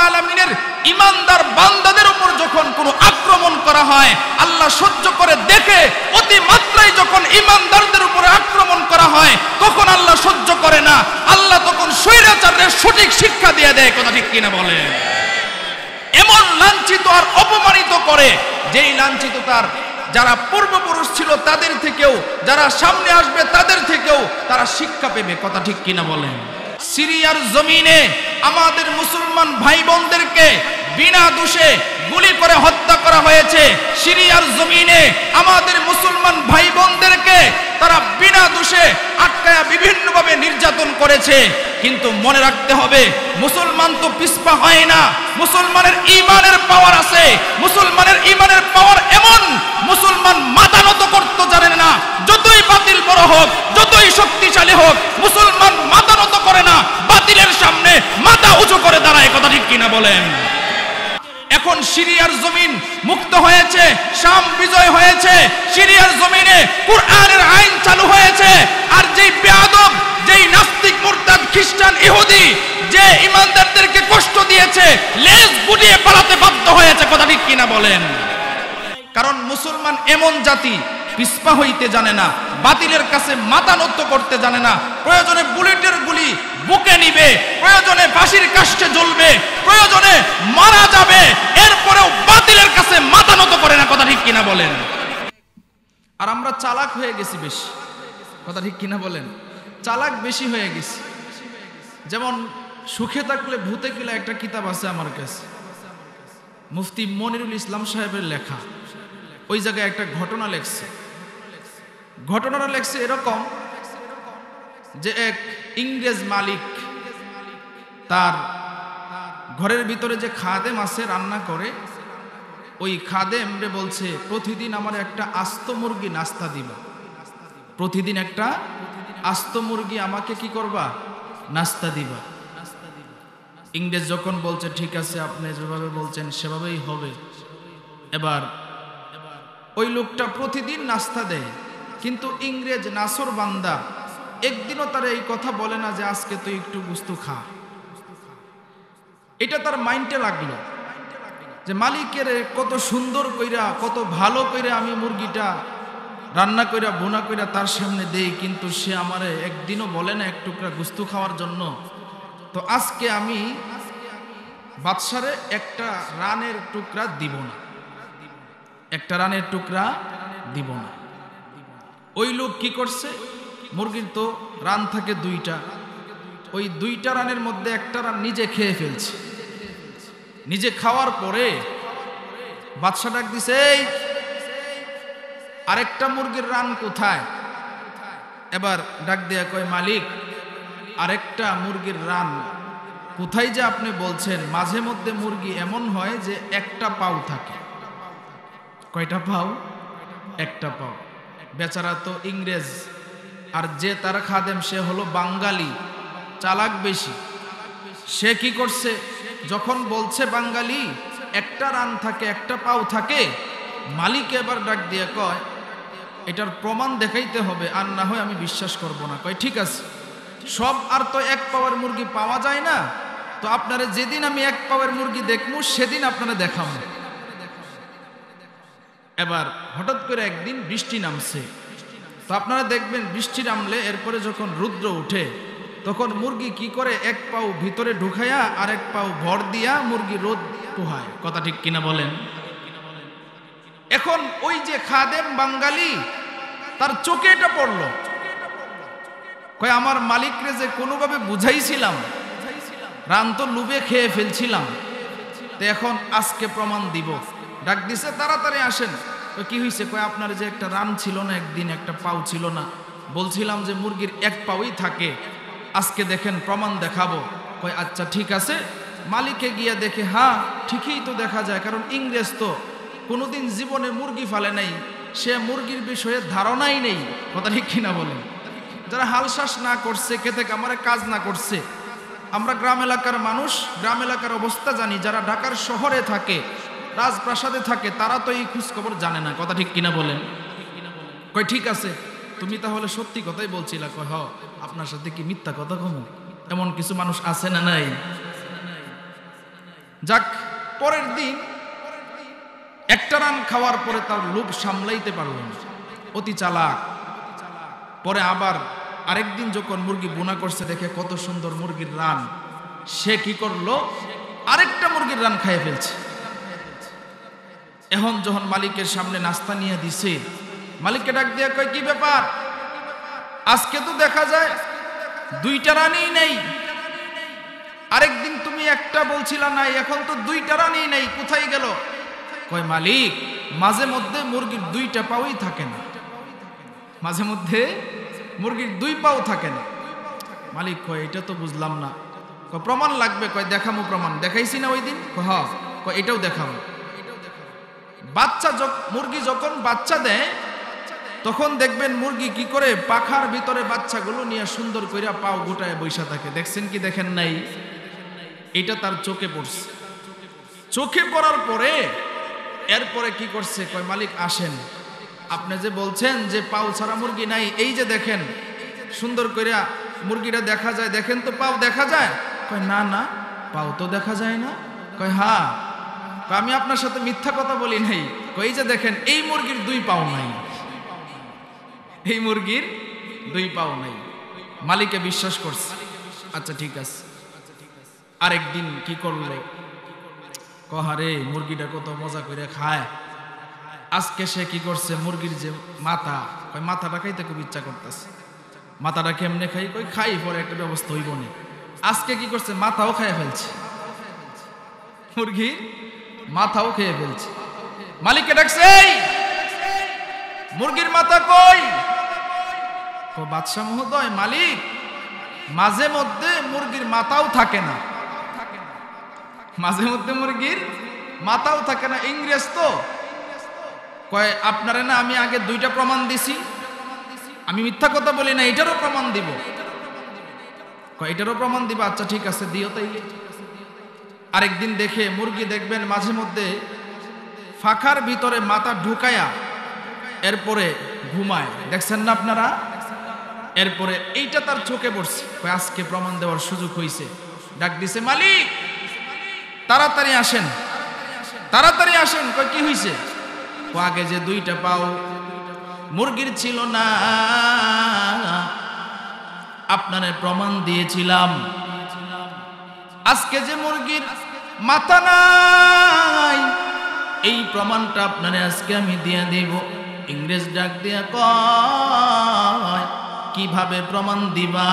আলামিনের ঈমানদার বান্দাদের উপর যখন কোনো আক্রমণ করা হয়, আল্লাহ সহ্য করে দেখে অতিমাত্রায় যখন ঈমানদারদের উপরে আক্রমণ করা হয়, তখন আল্লাহ সহ্য করে না, আল্লাহ তখন স্বৈরাচারের সঠিক শিক্ষা দিয়ে দেয়। কথা ঠিক কিনা বলেন? এমন লাঞ্ছিত আর অপমানিত করে, যেই লাঞ্ছিত তার যারা পূর্বপুরুষ ছিল তাদের থেকেও, যারা সামনে আসবে তাদের থেকেও তারা শিক্ষা পেবে। কথা ঠিক কিনা বলেন? সিরিয়ার জমিনে আমাদের মুসলমান ভাই বোনদেরকে বিনা দোষে গুলি করে হত্যা করা হয়েছে। সিরিয়ার জমিনে আমাদের মুসলমান ভাই বোনদেরকে তারা বিনা দোষে আটকায়া বিভিন্নভাবে নির্যাতন করেছে। কিন্তু মনে রাখতে হবে, মুসলমান তো পিছপা হয় না, মুসলমানের ঈমানের পাওয়ার আছে। মুসলমানের ঈমানের পাওয়ার এমন, মুসলমান মাথা নত করতে জানে না। যতই বাতিল বড় হোক, যতই শক্তিশালী হোক, মুসলমান মাথা নত করে না, বাতিলের সামনে মাথা উঁচু করে দাঁড়ায়। কথা ঠিক কিনা বলেন? এখন সিরিয়ার জমিন মুক্ত হয়েছে, শাম বিজয় হয়েছে, সিরিয়ার জমিনে কুরআনের আইন চালু হয়েছে। আর যেই বেয়াদব, যেই নাস্তিক, মুরতাদ, খ্রিস্টান, ইহুদি যে ঈমানদারদেরকে কষ্ট দিয়েছে, লেজ গুটিয়ে পালাতে বাধ্য হয়েছে। কথা ঠিক কিনা বলেন? কারণ মুসলমান এমন জাতি, পিছপা হইতে জানে না, বাতিলের কাছে মাথা নত করতে জানে না। প্রয়োজনে বুলেটের গুলি বুকে নিবে, প্রয়োজনে ফাঁসির কাষ্ঠে জ্বলবে, প্রয়োজনে মারা যাবে, এরপরেও বাতিলের কাছে মাথা নত করে না। কথা ঠিক কিনা বলেন? আর আমরা চালাক হয়ে গেছি বেশি। কথা ঠিক কিনা বলেন? চালাক বেশি হয়ে গেছি। যেমন সুখে থাকলে ভূতে কিলা একটা কিতাব আছে আমার কাছে, মুফতি মনিরুল ইসলাম সাহেবের লেখা। ওই জায়গায় একটা ঘটনা লেখছে। ঘটনাটা লেখছে এরকম যে এক ইংরেজ মালিক তার ঘরের ভিতরে যে খাদেম আছে রান্না করে, ওই খাদেম রে বলছে প্রতিদিন আমার একটা আস্ত মুরগি নাস্তা দিবা, প্রতিদিন একটা আস্ত মুরগি আমাকে কি করবা, নাস্তা দিবা। ইংরেজ যখন বলছে ঠিক আছে, আপনি যেভাবে বলছেন সেভাবেই হবে। এবার ওই লোকটা প্রতিদিন নাস্তা দেয়, কিন্তু ইংরেজ নাসর বান্দা একদিনও তার এই কথা বলে না যে আজকে তুই একটু গুস্তু খা। এটা তার মাইন্ডে লাগলো যে মালিকের কত সুন্দর কইরা, কত ভালো কইরা আমি মুরগিটা রান্না কইরা বোনা কইরা তার সামনে দেই, কিন্তু সে আমারে একদিনও বলে না এক টুকরা গুস্তু খাওয়ার জন্য। তো আজকে আমি বাদশারে একটা রানের টুকরা দিব না, একটা রানের টুকরা দিব না। ওই লোক কি করছে, মুরগির তো রান থাকে দুইটা, ওই দুইটা রানের মধ্যে একটা রান নিজে খেয়ে ফেলছে। নিজে খাওয়ার পরে বাদশা ডাক দিছে, এই আরেকটা মুরগির রান কোথায়? এবার ডাক দিয়া কয়, মালিক আরেকটা মুরগির রান কোথায় যে আপনি বলছেন? মাঝে মধ্যে মুরগি এমন হয় যে একটা পাও থাকে। কয়টা পাও? একটা পাও। বেচারা তো ইংরেজ, আর যে তার খাদেম সে হলো বাঙালি, চালাক বেশি। সে কি করছে, যখন বলছে বাঙালি একটা রান থাকে, একটা পাও থাকে, মালিক এবার ডাক দিয়ে কয় এটার প্রমাণ দেখাইতে হবে, আর না হয় আমি বিশ্বাস করব না। কয় ঠিক আছে, সব আর তো এক পাওয়ার মুরগি পাওয়া যায় না, তো আপনারা যেদিন আমি এক পাওয়ার মুরগি দেখবো সেদিন আপনারা দেখাবো। এবার হঠাৎ করে একদিন বৃষ্টি নামছে, তো আপনারা দেখবেন বৃষ্টি নামলে এরপরে যখন রুদ্র উঠে তখন মুরগি কি করে, এক পাও ভিতরে ঢুকাইয়া আর এক পাও ভর দিয়া মুরগি রোদ পোহায়। কথা ঠিক কিনা বলেন? এখন ওই যে খাদেম বাঙালি, তার চোখে এটা পড়লো, কয় আমার মালিকরে যে কোনোভাবে বুঝাইছিলাম, রান তো লুবে খেয়ে ফেলছিলাম, তো এখন আজকে প্রমাণ দিব। ডাক দিছে, তাড়াতাড়ি আসেন। তো কি হয়েছে? কয় আপনার যে একটা রান ছিল না, একদিন একটা পাও ছিল না, বলছিলাম যে মুরগির এক পাওই থাকে, আজকে দেখেন প্রমাণ দেখাবো। কয় আচ্ছা ঠিক আছে। মালিকে গিয়া দেখে, হ্যাঁ ঠিকই তো দেখা যায়, কারণ ইংরেজ তো কোনোদিন জীবনে মুরগি ফালে নাই, সে মুরগির বিষয়ে ধারণাই নেই। কথা ঠিক কিনা বলেন? যারা হালশ্বাস না করছে, খেতে কামারে কাজ না করছে, আমরা গ্রাম এলাকার মানুষ, গ্রাম এলাকার অবস্থা জানি। যারা ঢাকার শহরে থাকে, রাজপ্রাসাদে থাকে, তারা তো এই খোঁজ খবর জানে না। কথা ঠিক কিনা বলেন? কয় ঠিক আছে, তুমি তাহলে সত্যি কথাই বলছিলা। কয় হ, আপনার সাথে কি মিথ্যা কথা কমু? এমন কিছু মানুষ আছে না নাই? যাক, পরের দিন একটা রান খাওয়ার পরে তার লোভ সামলাইতে পারল না, অতি চালাক। পরে আবার আরেকদিন যখন মুরগি বোনা করছে, দেখে কত সুন্দর মুরগির রান, সে কি করলো, আরেকটা মুরগির রান খাইয়ে ফেলছে। এখন যখন মালিকের সামনে নাস্তা নিয়ে দিছে, মালিককে ডাক দিয়ে কয়, কি ব্যাপার, আজকে তো দেখা যায় দুইটা রানই নেই, আরেকদিন তুমি একটা বলছিলা নাই, এখন তো দুইটা রানই নেই, কোথায় গেল? কয়, মালিক, মাঝে মধ্যে মুরগির দুইটা পাওই থাকে না, মাঝে মধ্যে মুরগির দুই পাও থাকে না। মালিক কয়, এটা তো বুঝলাম না। কয়, প্রমাণ লাগবে? কয়, দেখামো প্রমাণ। দেখাইছি না ওই দিন? কয়, এটাও দেখাবো। মুরগি যখন বাচ্চা দেয়, তখন দেখবেন মুরগি কি করে পাখার ভিতরে বাচ্চাগুলো নিয়ে সুন্দর করে পাও গোটায় বৈশা থাকে। দেখছেন কি দেখেন নাই? এটা তার চোখে পড়ছে। চোখে পড়ার পরে এরপরে কি করছে? কয়, মালিক আসেন, আপনি যে বলছেন যে পাও ছাড়া মুরগি নাই, এই যে দেখেন সুন্দর করে মুরগিটা দেখা যায়, দেখেন তো পাও দেখা যায়? কয়, না না, পাও তো দেখা যায় না। কয়, হ্যাঁ। আমি আপনার সাথে মিথ্যা কথা বলি নাই। কয়, এই যে দেখেন, এই মুরগির দুই পাও নাই, এই মুরগির দুই পাও নাই। মালিকে বিশ্বাস করছে। আচ্ছা ঠিক আছে। আরেকদিন কি করলো? কহারে, মুরগিটা কত মজা করে খায়। আজকে সে কি করছে, মুরগির যে মাথা, ওই মাথাটা খাইতে খুব ইচ্ছা করতেছে। মাথাটা কেমনে খাই? কই, খাই, পরে একটা ব্যবস্থা হইব না। আজকে কি করছে, মাথাও খেয়ে ফেলছে, মুরগির মাথাও খেয়ে ফেলছে। মালিককে ডাকছে, এই মুরগির মাথা কই? বাদশা মহোদয়, মালিক, মাঝে মধ্যে মুরগির মাথাও থাকে না, মাঝে মধ্যে মুরগির মাথাও থাকে না। ইংরেজ তো। কয়, আপনারা না আমি আগে দুইটা প্রমাণ দিছি, আমি মিথ্যা কথা বলি না, এটারও প্রমাণ দিব। কয়, এটারও প্রমাণ দিব? আচ্ছা ঠিক আছে, দিও তাইলে। আরেকদিন দেখে মুরগি দেখবেন মাঝে মধ্যে ফাঁকার ভিতরে মাথা ঢুকায়া এরপরে ঘুমায়, দেখছেন না আপনারা? এরপরে এইটা তার চোখে পড়ছে। আজকে প্রমাণ দেওয়ার সুযোগ হয়েছে। ডাক দিছে, মালিক তাড়াতাড়ি আসেন, তাড়াতাড়ি আসেন। কয়, কি হয়েছে? আগে যে দুইটা পাও মুরগির ছিল না, আপনারে প্রমাণ দিয়েছিলাম, আজকে যে মুরগির মাথা নাই, এই প্রমাণটা আপনারে আজকে আমি দিয়ে দেব। ইংরেজ ডাক দিয়া কয়, কিভাবে প্রমাণ দিবা?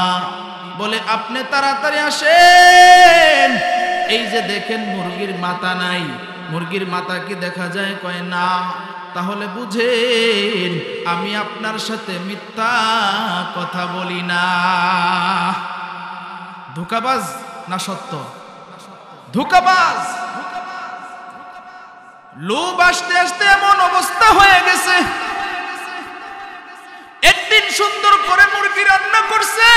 বলে, আপনি তাড়াতাড়ি আসেন, এই যে দেখেন মুরগির মাথা নাই, মুরগির মাথা কি দেখা যায়? কয়, না। তাহলে বুঝেন আমি আপনার সাথে মিথ্যা কথা বলি না। ধোঁকাবাজ না সত্য? ধোঁকাবাজ। লোভ আসতে আসতে এমন অবস্থা হয়ে গেছে, একদিন সুন্দর করে মুরগি রান্না করছে,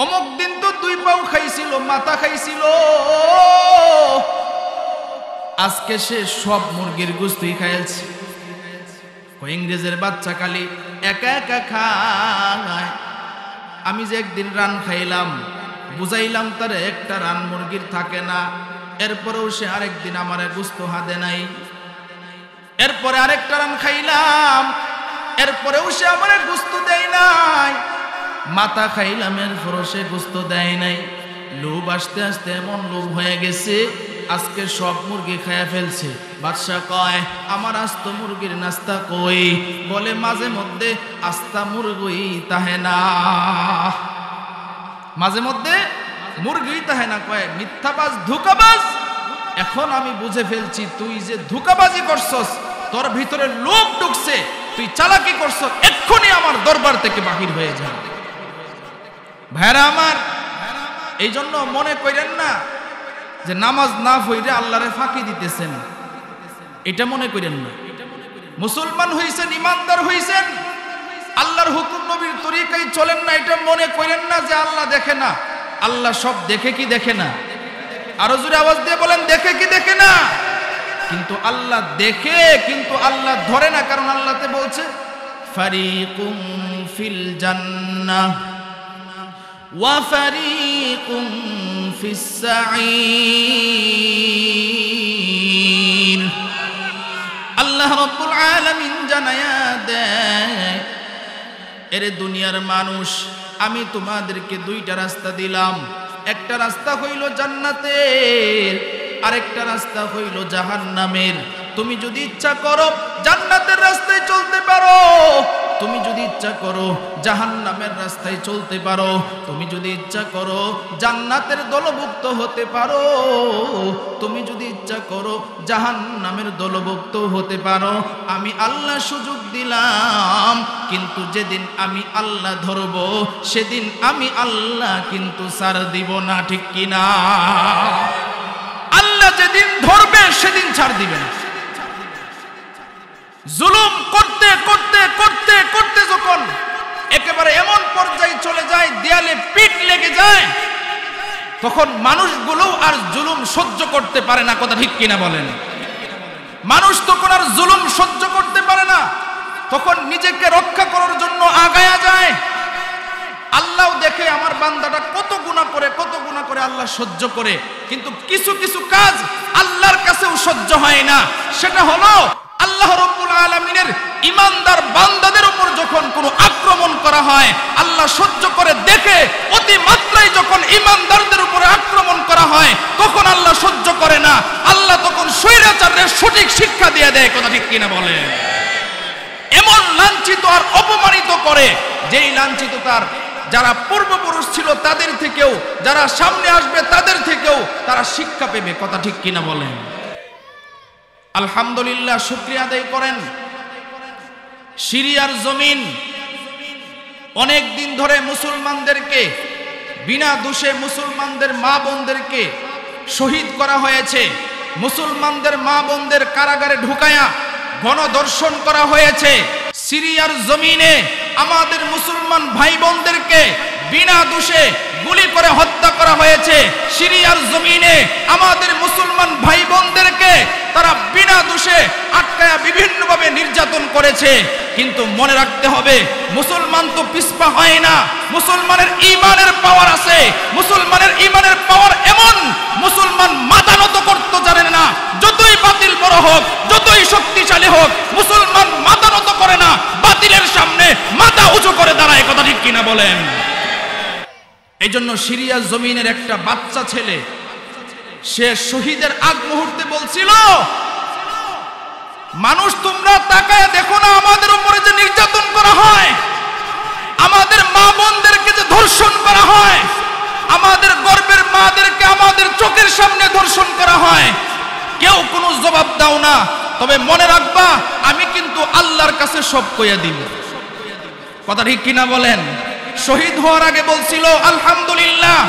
অমুক দিন তো দুই পাও খাইছিল, মাথা খাইছিল, আজকে সে সব মুরগির গোশতই খাইছে। ইংরেজের বাচ্চা খালি একা একা খায়। আমি যে একদিন রান খাইলাম, বুঝাইলাম তারে একটা রান মুরগির থাকে না, এরপরেও সে আরেকদিন আমার গোশত হাতে নাই। এরপরে আরেকটা রান খাইলাম, এরপরেও সে আমার গোশত দেয় নাই। মাথা খাইলাম, এরপরও সে গোশত দেয় নাই। লোভ আসতে আসতে এমন লোভ হয়ে গেছে, আজকে সব মুরগি খায়া ফেলছে। বাদশা কয়, আমার আস্ত মুরগির নাস্তা কই? বলে, মাঝে মধ্যে আস্তা মুরগি তাহে না, মাঝে মধ্যে মুরগি তাহে না। কয়, মিথ্যাবাজ, ধোঁকাবাজ। এখন আমি বুঝে ফেলছি, তুই যে ধোঁকাবাজি করছস, তোর ভিতরে লোভ ঢুকছে, তুই চালাকি করছস, এক্ষুনি আমার দরবার থেকে বাহির হয়ে যা। ভাইরা আমার, এই জন্য মনে করেন না যে নামাজ না পড়ে আল্লাহরে ফাঁকি দিতেছেন, এটা মনে করেন না। মুসলমান হইছেন, ইমানদার হইছেন, আল্লাহর হুকুম নবীর তরিকায় চলেন না, এটা মনে করেন না যে আল্লাহ দেখে না। আল্লাহ সব দেখে কি দেখে না? আরো জোরে আওয়াজ দিয়ে বলেন, দেখে কি দেখে না? কিন্তু আল্লাহ দেখে, কিন্তু আল্লাহ ধরে না। কারণ আল্লাহতে বলছে, ফারিকুম ফিল জান্নাহ ওয়া ফারিকুম ফিস সাঈর। আল্লাহ রাব্বুল আলামিন জানায়া দেয়, এরে দুনিয়ার মানুষ, আমি তোমাদেরকে দুইটা রাস্তা দিলাম। একটা রাস্তা হইল জান্নাতের, আরেকটা রাস্তা হইল জাহান্নামের। তুমি যদি ইচ্ছা করো জান্নাতের রাস্তায় চলতে পারো, তুমি যদি ইচ্ছা করো জাহান্নামের রাস্তায় চলতে পারো, তুমি যদি ইচ্ছা করো জান্নাতের দলভুক্ত হতে পারো, তুমি যদি ইচ্ছা করো জাহান্নামের দলভুক্ত হতে পারো। আমি আল্লাহ সুযোগ দিলাম, কিন্তু যেদিন আমি আল্লাহ ধরব সেদিন আমি আল্লাহ কিন্তু ছাড় দিব না, ঠিক কিনা? আল্লাহ যেদিন ধরবে সেদিন ছাড় দিবে না। জুলুম করতে করতে করতে করতে যখন একেবারে এমন পর্যায়ে চলে যায়, দেয়ালে পিঠ লেগে যায়, তখন মানুষগুলো আর জুলুম সহ্য করতে পারে না, কথা ঠিক কিনা বলেন? মানুষ তখন আর জুলুম সহ্য করতে পারে না, তখন নিজেকে রক্ষা করার জন্য আগায়া যায়। আল্লাহ দেখে আমার বান্দাটা কত গুনাহ করে আল্লাহ সহ্য করে, কিন্তু কিছু কিছু কাজ আল্লাহর কাছেও সহ্য হয় না। সেটা হলো আল্লাহ রাব্বুল আলামিনের ঈমানদার বান্দাদের উপর যখন কোনো আক্রমণ করা হয়, আল্লাহ সহ্য করে দেখে অতি মাত্রায় যখন ঈমানদারদের উপরে আক্রমণ করা হয়, তখন আল্লাহ সহ্য করে না। আল্লাহ তখন স্বৈরাচারের সঠিক শিক্ষা দিয়ে দেয়, কথা ঠিক কিনা বলে? এমন লাঞ্ছিত আর অপমানিত করে, যেই লাঞ্ছিত তার যারা পূর্বপুরুষ ছিল তাদের থেকেও, যারা সামনে আসবে তাদের থেকেও তারা শিক্ষা পেবে, কথা ঠিক কিনা বলেন? আলহামদুলিল্লাহ, শুকরিয়া আদায় করেন। সিরিয়ার জমিন অনেক দিন ধরে মুসলমানদেরকে বিনা দোষে, মুসলমানদের মা বোনদেরকে শহীদ করা হয়েছে। মুসলমানদের মা বোনদের কারাগারে ঢুকায়া গণধর্ষণ করা হয়েছে। সিরিয়ার জমিনে আমাদের মুসলমান ভাই বোনদেরকে বিনা দোষে গুলি করে হত্যা করা হয়েছে। সিরিয়ার জমিনে আমাদের মুসলমান ভাই বোনদেরকে তারা বিনা দোষে আটকায়া বিভিন্নভাবে নির্যাতন করেছে। কিন্তু মনে রাখতে হবে, মুসলমান তো পিছপা হয় না, মুসলমানের ঈমানের পাওয়ার আছে। মুসলমানের ঈমানের পাওয়ার এমন, মুসলমান মাথা নত করতে জানে না। যতই বাতিল বড় হোক, যতই শক্তিশালী হোক, মুসলমান মাথা নত করে না, বাতিলের সামনে মাথা উঁচু করে দাঁড়ায়, কথা ঠিক কিনা বলেন? এই জন্য সিরিয়ার জমিনের একটা বাচ্চা ছেলে, সে শহীদের আগ মুহূর্তে বলছিল, মানুষ তোমরা তাকায় দেখো না আমাদের উপরে যে নির্যাতন করা হয়, আমাদের মা বোনদেরকে যে ধর্ষণ করা হয়, আমাদের গর্ভের মাদেরকে আমাদের চোখের সামনে ধর্ষণ করা হয়, কেউ কোনো জবাব দাও না। তবে মনে রাখবা, আমি কিন্তু আল্লাহর কাছে সব কইয়া দিব, কথা ঠিক কিনা বলেন? শহীদ হওয়ার আগে বলছিল আলহামদুলিল্লাহ,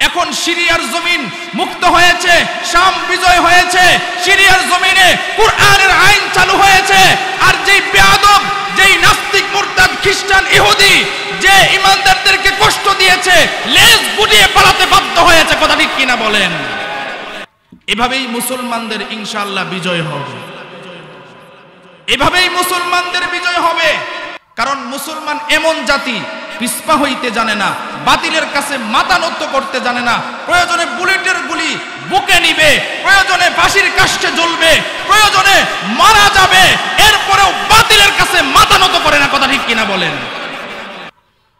এখন সিরিয়ার জমিন মুক্ত হয়েছে, শাম বিজয় হয়েছে, সিরিয়ার জমিনে কুরআনের আইন চালু হয়েছে। আর যেই বেয়াদব, যেই নাস্তিক, মুরতাদ, খ্রিস্টান, ইহুদি যে ঈমানদারদেরকে কষ্ট দিয়েছে, লেজ গুটিয়ে পালাতে বাধ্য হয়েছে, কথা ঠিক কিনা বলেন? এভাবেই মুসলমানদের ইনশাআল্লাহ বিজয় হবে, এভাবেই মুসলমানদের বিজয় হবে। কারণ মুসলমান এমন জাতি, পিছপা হইতে জানে না, বাতিলের কাছে মাথা নত করতে জানে না। প্রয়োজনে বুলেটের গুলি বুকে নিবে, প্রয়োজনে ফাঁসির কাষ্ঠে জ্বলবে, প্রয়োজনে মারা যাবে, এরপরেও বাতিলের কাছে মাথা নত করে না, কথা ঠিক কিনা বলেন?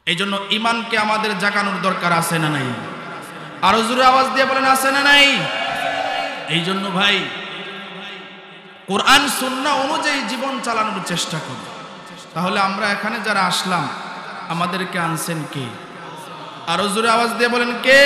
এই জন্য ঈমানকে আমাদের জাগানোর দরকার আছে না নাই? আরো জোরে আওয়াজ দিয়ে বলেন, আছে না নাই? এই জন্য ভাই, কোরআন সুন্নাহ অনুযায়ী জীবন চালানোর চেষ্টা করি। তাহলে আমরা এখানে যারা আসলাম, আমাদেরকে আনছেন কে? আরো জোরে আওয়াজ দিয়ে বলেন, কে?